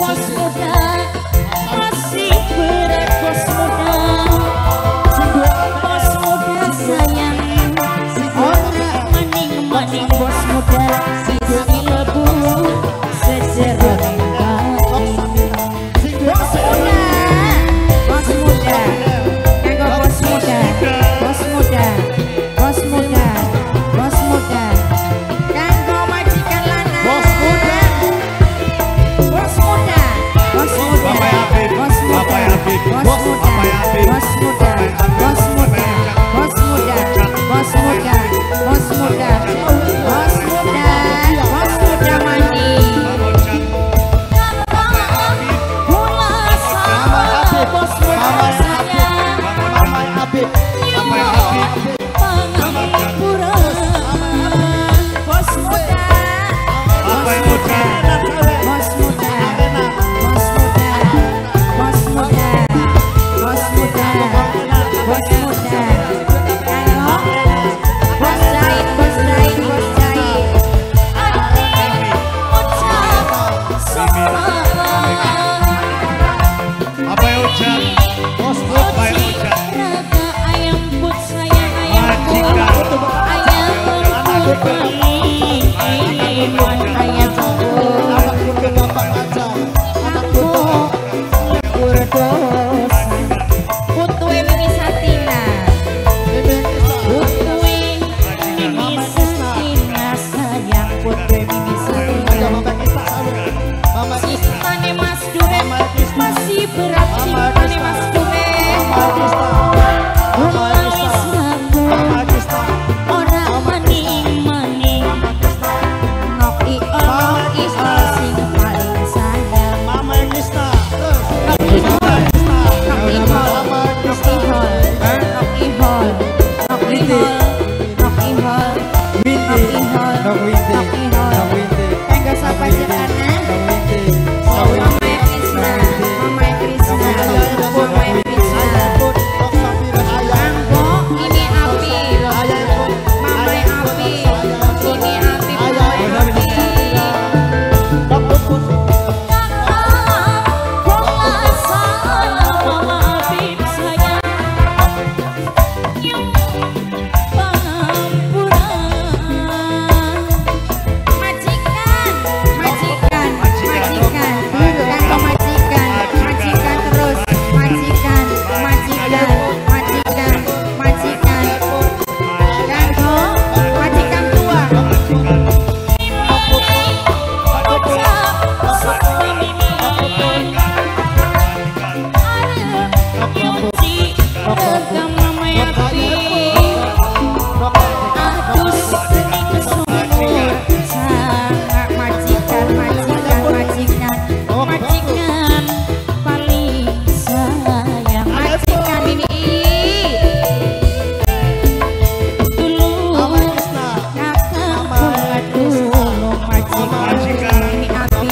bos muda masih berat bos muda. Bos muda sayang orang maning-maning bos muda sisi lebu sejeroning kain. Bos muda, bos muda, kanggo bos muda, bos muda, bos muda, bos muda, kanggo majikan lanang. Bos muda, bos muda, bos muda, bos muda, bos muda, bos muda, bos muda, bos muda, bos muda, bos muda, bos muda, bos muda mandi. Bos muda sayang pangapura. Bos muda, bos muda, bos muda, bos muda, bos muda, bos muda, bos muda. Halo, bos Jaid, bos Jaid, bos Jaid. Ucap selamat. Apa ya Ujan? Bos Bud, apa ya Ujan? Raga ayam put sayang ayam put, ayam put iman ayam put. Aku berdosa putue Mimi Satina, putue Mimi Satina sayang putue Mimi Satina. Simane Mas Dure masih berat simane Mas Dure. Nangis aku ora maning-maning. Nok i sing paling sayang. Mama Krista. Nok i hol, nok i hol, nok i hol, nok i hol, nok i hol, nok i hol, nok i hol, nok i hol. Kanggo sapa jenengan? Mama Krishna, Mama Krishna, Mama Krishna. Anggo ini api, Mama api, ini api, Mama api. Kakak, bola salah Mama api sayang. Yung pangampura. Majikan, majikan, majikan, kanggo majikan, majikan terus, majikan, majikan, majikan, majikan, kanggo majikan tua. Ucap selamat nyuci regam Mama api. Atus ning sumur sangat majikan, majikan, majikan, majikan paling sayang. Majikan Mimi dulu kakak buat dulu majikan Mimi api.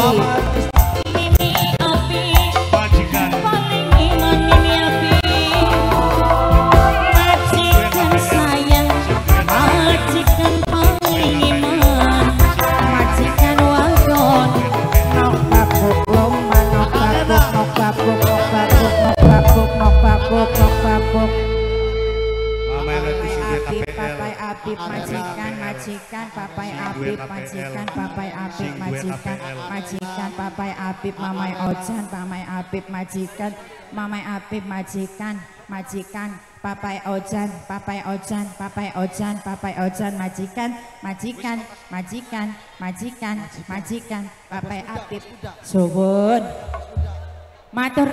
Mimi api Majikan. paling iman Mimi api. Majikan sayang, majikan paling iman, majikan wadon. Nok babuk lomba, nok babuk, nok babuk, nok babuk, nok babuk, nok babuk, nok babuk. Mama Leti Sudir Apip, KPL. papai Apip, majikan, majikan, papai Apip, majikan, papai Apip, majikan, majikan, papai Apip, mamai Ojan, mamai Apip, majikan, mamai Apip, majikan, majikan, papai Ojan, papai Ojan, papai Ojan, papai Ojan, majikan, majikan, majikan, majikan, majikan, papai Apip. Suwun. Matur